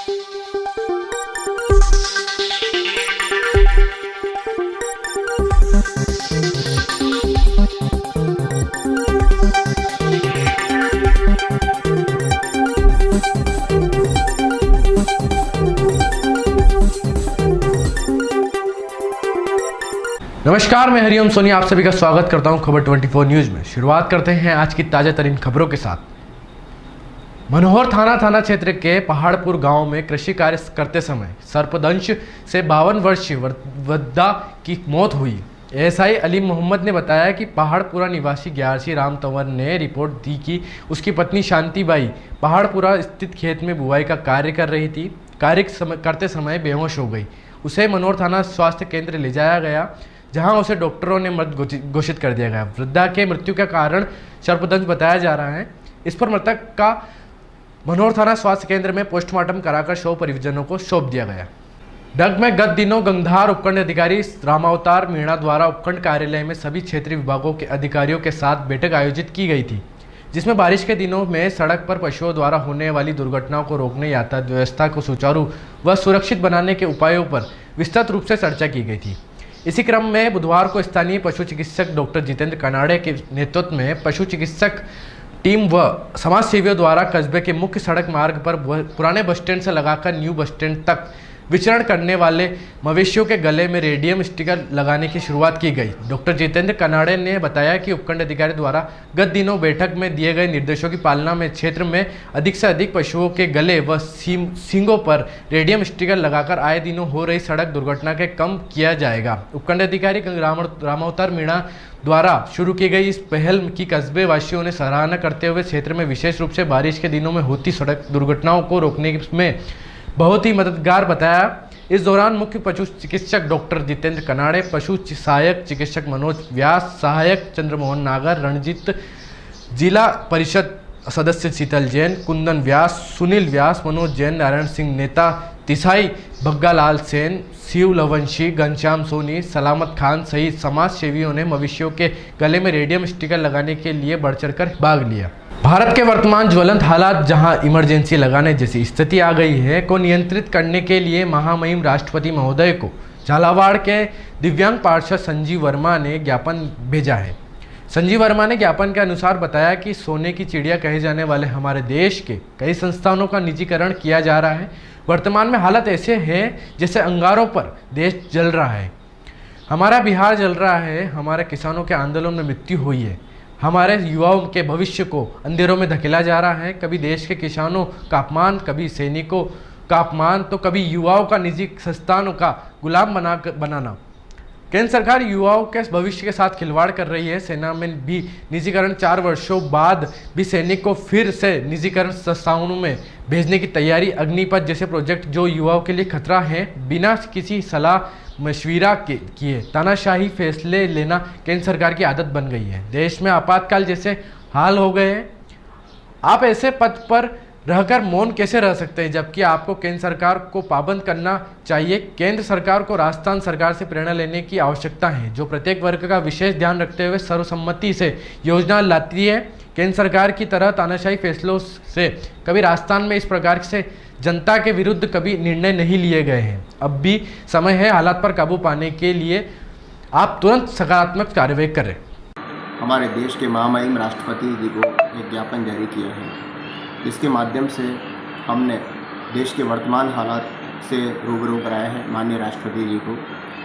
नमस्कार, मैं हरिओम सोनी आप सभी का स्वागत करता हूं खबर 24 न्यूज़ में। शुरुआत करते हैं आज की ताज़ा तरीन खबरों के साथ। मनोहर थाना क्षेत्र के पहाड़पुर गांव में कृषि कार्य करते समय सर्पदंश से 52 वर्षीय वृद्धा की मौत हुई। एएसआई अली मोहम्मद ने बताया कि पहाड़पुरा निवासी ग्यारसी राम तंवर ने रिपोर्ट दी कि उसकी पत्नी शांतिबाई पहाड़पुरा स्थित खेत में बुआई का कार्य कर रही थी। कार्य करते समय बेहोश हो गई। उसे मनोहर थाना स्वास्थ्य केंद्र ले जाया गया, जहां उसे डॉक्टरों ने मृत घोषित कर दिया गया। वृद्धा के मृत्यु का कारण सर्पदंश बताया जा रहा है। इस पर मृतक का मनोहर थाना स्वास्थ्य केंद्र में पोस्टमार्टम कराकर शव परिजनों को सौंप दिया गया। डग में गत दिनों गंगधार उपखंड अधिकारी रामावतार मीणा द्वारा उपखंड कार्यालय में सभी क्षेत्रीय विभागों के अधिकारियों के साथ बैठक आयोजित की गई थी, जिसमें बारिश के दिनों में सड़क पर पशुओं द्वारा होने वाली दुर्घटनाओं को रोकने, यातायात व्यवस्था को सुचारू व सुरक्षित बनाने के उपायों पर विस्तृत रूप से चर्चा की गई थी। इसी क्रम में बुधवार को स्थानीय पशु चिकित्सक डॉक्टर जितेंद्र कनाड़े के नेतृत्व में पशु चिकित्सक टीम व समाज सेवियों द्वारा कस्बे के मुख्य सड़क मार्ग पर पुराने बस स्टैंड से लगाकर न्यू बस स्टैंड तक विचरण करने वाले मवेशियों के गले में रेडियम स्टिकर लगाने की शुरुआत की गई। डॉक्टर जितेंद्र कनाड़े ने बताया कि उपखंड अधिकारी द्वारा गत दिनों बैठक में दिए गए निर्देशों की पालना में क्षेत्र में अधिक से अधिक पशुओं के गले व सींगों पर रेडियम स्टिकर लगाकर आए दिनों हो रही सड़क दुर्घटना के कम किया जाएगा। उपखंड अधिकारी रामावतार मीणा द्वारा शुरू की गई इस पहल की कस्बे वासियों ने सराहना करते हुए क्षेत्र में विशेष रूप से बारिश के दिनों में होती सड़क दुर्घटनाओं को रोकने में बहुत ही मददगार बताया। इस दौरान मुख्य पशु चिकित्सक डॉक्टर जितेंद्र कनाड़े, पशु सहायक चिकित्सक मनोज व्यास, सहायक चंद्रमोहन नागर, रणजीत, जिला परिषद सदस्य शीतल जैन, कुंदन व्यास, सुनील व्यास, मनोज जैन, नारायण सिंह नेता, तिसाई भग्गालाल सेन, शिव लवंशी, घनश्याम सोनी, सलामत खान सहित समाज सेवियों ने मवेशियों के गले में रेडियम स्टिकर लगाने के लिए बढ़ चढ़कर भाग लिया। भारत के वर्तमान ज्वलंत हालात, जहां इमरजेंसी लगाने जैसी स्थिति आ गई है, को नियंत्रित करने के लिए महामहिम राष्ट्रपति महोदय को झालावाड़ के दिव्यांग पार्षद संजीव वर्मा ने ज्ञापन भेजा है। संजीव वर्मा ने ज्ञापन के अनुसार बताया कि सोने की चिड़िया कहे जाने वाले हमारे देश के कई संस्थानों का निजीकरण किया जा रहा है। वर्तमान में हालत ऐसे है जैसे अंगारों पर देश जल रहा है। हमारा बिहार जल रहा है। हमारे किसानों के आंदोलन में मृत्यु हुई है। हमारे युवाओं के भविष्य को अंधेरों में धकेला जा रहा है। कभी देश के किसानों का अपमान, कभी सैनिकों का अपमान, तो कभी युवाओं का निजी संस्थानों का गुलाम बनाना। केंद्र सरकार युवाओं के भविष्य के साथ खिलवाड़ कर रही है। सेना में भी निजीकरण, 4 वर्षों बाद भी सैनिक को फिर से निजीकरण संस्थानों में भेजने की तैयारी, अग्निपथ जैसे प्रोजेक्ट जो युवाओं के लिए खतरा है, बिना किसी सलाह मशविरा किए तानाशाही फैसले लेना केंद्र सरकार की आदत बन गई है। देश में आपातकाल जैसे हाल हो गए हैं। आप ऐसे पद पर रहकर मौन कैसे रह सकते हैं, जबकि आपको केंद्र सरकार को पाबंद करना चाहिए। केंद्र सरकार को राजस्थान सरकार से प्रेरणा लेने की आवश्यकता है, जो प्रत्येक वर्ग का विशेष ध्यान रखते हुए सर्वसम्मति से योजना लाती है। केंद्र सरकार की तरह तानाशाही फैसलों से कभी राजस्थान में इस प्रकार से जनता के विरुद्ध कभी निर्णय नहीं लिए गए हैं। अब भी समय है हालात पर काबू पाने के लिए आप तुरंत सकारात्मक कार्रवाई करें। हमारे देश के महामहिम राष्ट्रपति जी को एक ज्ञापन जारी किया है। इसके माध्यम से हमने देश के वर्तमान हालात से रूबरू कराया है माननीय राष्ट्रपति जी को।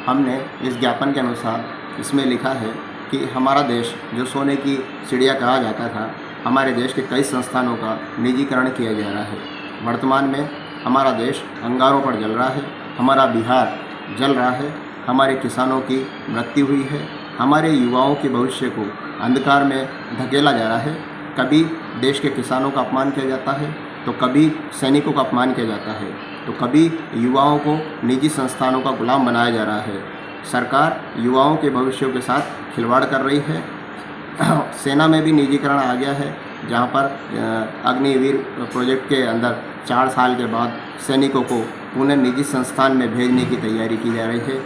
हमने इस ज्ञापन के अनुसार इसमें लिखा है कि हमारा देश जो सोने की चिड़िया कहा जाता था, हमारे देश के कई संस्थानों का निजीकरण किया जा रहा है। वर्तमान में हमारा देश अंगारों पर जल रहा है। हमारा बिहार जल रहा है। हमारे किसानों की मृत्यु हुई है। हमारे युवाओं के भविष्य को अंधकार में धकेला जा रहा है। कभी देश के किसानों का अपमान किया जाता है, तो कभी सैनिकों का अपमान किया जाता है, तो कभी युवाओं को निजी संस्थानों का गुलाम बनाया जा रहा है। सरकार युवाओं के भविष्य के साथ खिलवाड़ कर रही है। सेना में भी निजीकरण आ गया है, जहां पर अग्निवीर प्रोजेक्ट के अंदर 4 साल के बाद सैनिकों को पुनः निजी संस्थान में भेजने की तैयारी की जा रही है।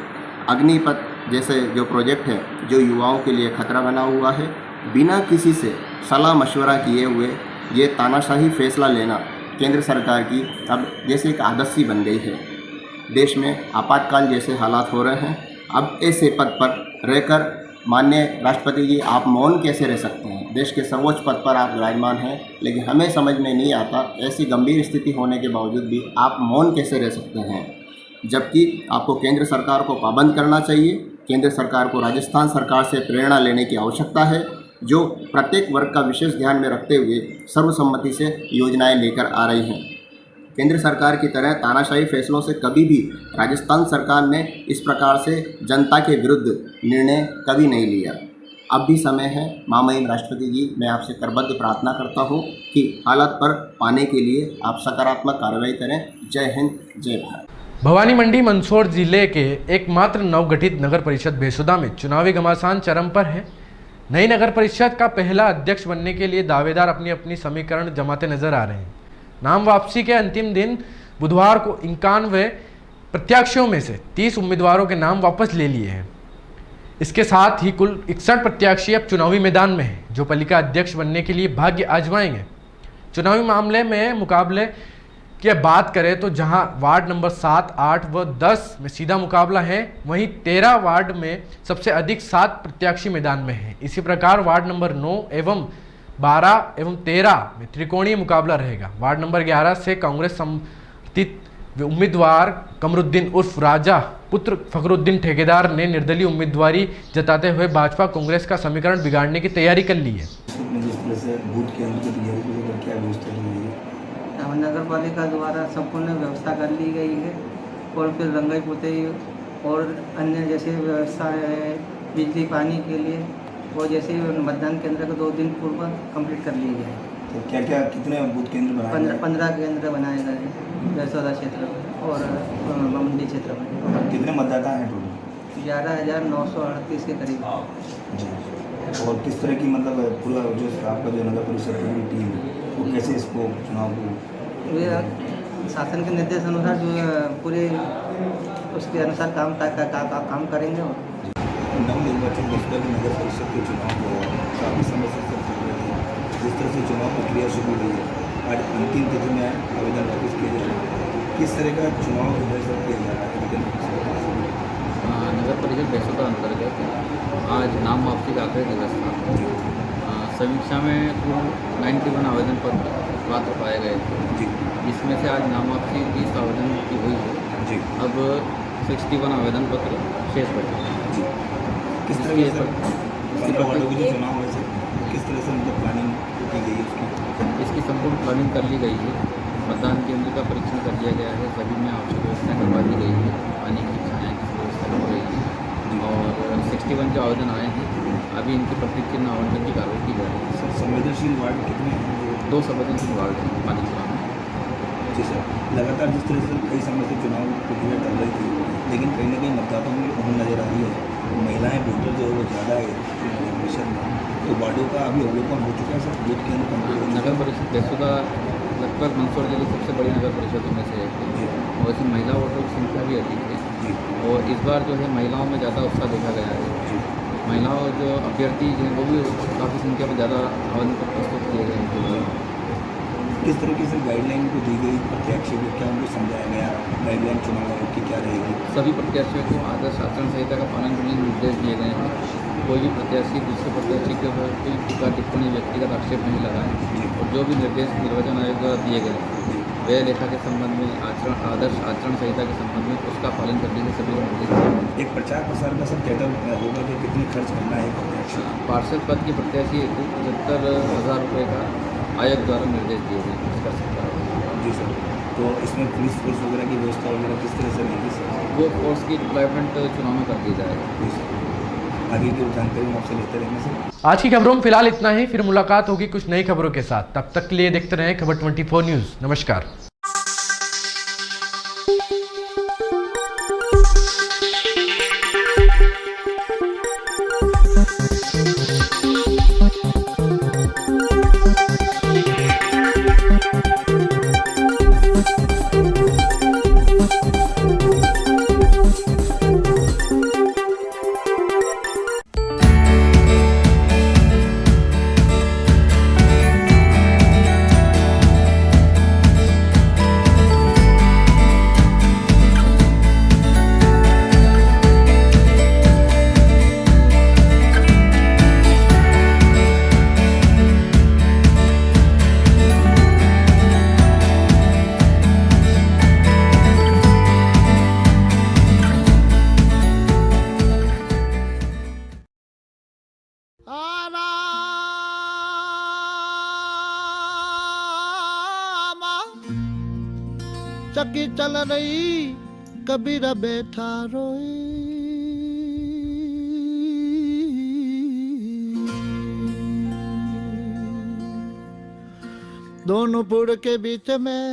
अग्निपथ जैसे जो प्रोजेक्ट है, जो युवाओं के लिए खतरा बना हुआ है, बिना किसी से सलाह मशवरा किए हुए ये तानाशाही फैसला लेना केंद्र सरकार की अब जैसे एक आदत सी बन गई है। देश में आपातकाल जैसे हालात हो रहे हैं, अब ऐसे पद पर रहकर माननीय राष्ट्रपति जी आप मौन कैसे रह सकते हैं? देश के सर्वोच्च पद पर आप विराजमान हैं, लेकिन हमें समझ में नहीं आता ऐसी गंभीर स्थिति होने के बावजूद भी आप मौन कैसे रह सकते हैं, जबकि आपको केंद्र सरकार को पाबंद करना चाहिए। केंद्र सरकार को राजस्थान सरकार से प्रेरणा लेने की आवश्यकता है, जो प्रत्येक वर्ग का विशेष ध्यान में रखते हुए सर्वसम्मति से योजनाएं लेकर आ रही हैं। केंद्र सरकार की तरह तानाशाही फैसलों से कभी भी राजस्थान सरकार ने इस प्रकार से जनता के विरुद्ध निर्णय कभी नहीं लिया। अब भी समय है। महामहिम राष्ट्रपति जी, मैं आपसे करबद्ध प्रार्थना करता हूँ कि हालात पर पाने के लिए आप सकारात्मक कार्रवाई करें। जय हिंद, जय भारत। भवानी मंडी मंदसौर जिले के एकमात्र नवगठित नगर परिषद बेसुदा में चुनावी घमासान चरम पर है। नई नगर परिषद का पहला अध्यक्ष बनने के लिए दावेदार अपनी अपनी समीकरण जमाते नजर आ रहे हैं। नाम वापसी के अंतिम दिन बुधवार को 91 प्रत्याशियों में से 30 उम्मीदवारों के नाम वापस ले लिए हैं। इसके साथ ही कुल 61 प्रत्याशी अब चुनावी मैदान में हैं, जो पालिका अध्यक्ष बनने के लिए भाग्य आजमाएंगे। चुनावी मामले में मुकाबले की बात करें तो जहां वार्ड नंबर 7, 8 व 10 में सीधा मुकाबला है, वहीं 13 वार्ड में सबसे अधिक 7 प्रत्याशी मैदान में हैं। इसी प्रकार वार्ड नंबर 9 एवं 12 एवं 13 में त्रिकोणीय मुकाबला रहेगा। वार्ड नंबर 11 से कांग्रेस समर्थित उम्मीदवार कमरुद्दीन उर्फ राजा पुत्र फखरुद्दीन ठेकेदार ने निर्दलीय उम्मीदवारी जताते हुए भाजपा कांग्रेस का समीकरण बिगाड़ने की तैयारी कर ली है। नगर पालिका द्वारा संपूर्ण व्यवस्था कर ली गई है और फिर रंगाई पुताई और अन्य जैसे व्यवस्था है बिजली पानी के लिए वो जैसे मतदान केंद्र को 2 दिन पूर्व कंप्लीट कर ली है। तो क्या क्या कितने बूथ केंद्र बनाए गए? 15 केंद्र बनाए गए हैं बेसौदा क्षेत्र में और मंडी क्षेत्र में। कितने मतदाता हैं टोटल? 11,938 के करीब। जी। और किस तरह की मतलब पूरा जो आपका जो नगर परिषद की टीम है वो कैसे इसको चुनाव को शासन के निर्देश अनुसार जो पूरे उसके अनुसार काम करेंगे। और नवनिर्वाचित बेसुदा की नगर परिषद के चुनाव को काफ़ी समय से चल रही है। जिस तरह से चुनाव प्रक्रिया शुरू हुई है, आज अंतिम तिथि में आवेदन वापस किए जा रहे हैं, किस तरह का चुनाव प्रदर्शन किया जा रहा है? नगर परिषद बेसुदा अंतर्गत आज नाम वापसी का आखिरी दिवस था। समीक्षा में कुल 91 आवेदन पत्र पात्र पाए गए थे, जिसमें से आज नाम वापसी 30 आवेदन की हुई है। अब 61 आवेदन पत्र शेष बचे। किस तरह के चुनाव है सर, किस तरह से मतलब प्लानिंग की गई है इसकी संपूर्ण प्लानिंग कर ली गई है। मतदान केंद्र का परीक्षण कर लिया गया है, सभी में आवश्यक व्यवस्था करवा दी गई है, पानी की छाया की व्यवस्था हो रही है और 61 जो आवेदन आए हैं अभी इनके प्रतीक चिन्ह आवंटन की कार्रवाई की जा रही है। सर संवेदनशील वार्ड कितने हैं? 2 संवेदनशील वार्ड हैं पालिका में। जी सर, लगातार जिस तरह से कई समय से चुनाव प्रक्रिया चल रही थी, लेकिन कहीं ना कहीं मतदाताओं में उम्र नज़र आ रही है, महिलाएं वोटर जो है वो ज़्यादा है परिषद में, तो वार्डों का अभी अवलोकन हो चुका है सर। बूथ केंद्र नगर परिषद बेसुदा लगभग मंदसौर जिले की सबसे बड़ी नगर परिषदों में से एक है और इसमें महिला वोटरों की संख्या भी अधिक है और इस बार जो है महिलाओं में ज़्यादा उत्साह देखा गया है। महिलाओं जो अभ्यर्थी हैं वो भी काफ़ी संख्या में ज़्यादा आवेदन पत्र प्रस्तुत किए गए हैं। किस तरीके से गाइडलाइन को दी गई प्रत्याशी को, क्या उनको समझाया गया गाइडलाइन चुनाव आयोग की क्या रहेगी? सभी प्रत्याशियों को आदर्श आचरण संहिता का पालन करने के निर्देश दिए गए हैं। कोई भी प्रत्याशी दूसरे प्रत्याशी के ऊपर कोई टीका टिप्पणी व्यक्तिगत आक्षेप नहीं लगाए और जो भी निर्देश निर्वाचन आयोग द्वारा दिए गए व्यय लेखा के संबंध में आदर्श आचरण संहिता के संबंध में उसका पालन करने के सभी निर्देश। एक प्रचार प्रसार का सब कैटर होगा कि कितने खर्च करना है प्रत्याशी? पार्षद पद के प्रत्याशी 75,000 रुपये का आयोग द्वारा निर्देश दिए गए कर सकता है। जी सर, तो इसमें पुलिस फोर्स वगैरह की व्यवस्था वगैरह किस तरह से रहेगी सर? वो फोर्स की डिप्लॉयमेंट चुनाव में कर दी जाएगी। जी सर, आगे की जानकारी हम आपसे लेते रहेंगे सर। आज की खबरों में फिलहाल इतना ही, फिर मुलाकात होगी कुछ नई खबरों के साथ। तब तक के लिए देखते रहें खबर 24 न्यूज़। नमस्कार। चक्की चल रही कबीर बैठा रोई। दोनों पुर के बीच में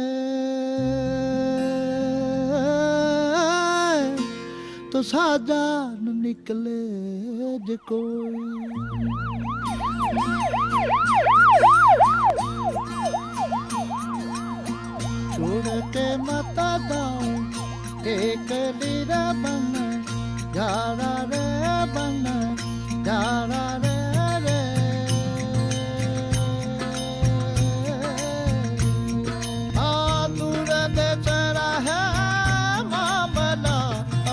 तो साजा न निकले जे कोई। छोड़ के मता दाऊं एक लीरा बन जारा रे बन जारा रे रे। दूर देश रहे मामला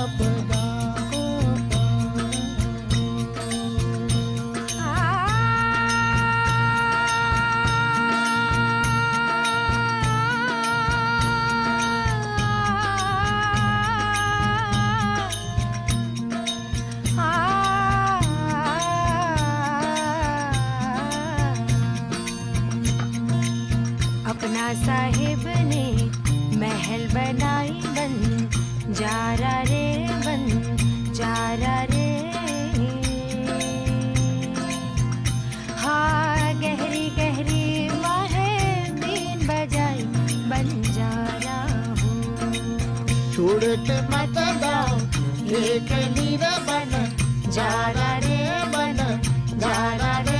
अपना अपना साहिब ने महल बनाई बन जारा रे बन जारा रे। हाँ गहरी गहरी माहे बीन बजाई बन जारा हूँ। छोड़ के मत जाओ एक लीरा बन जारा रे बन जारा रे।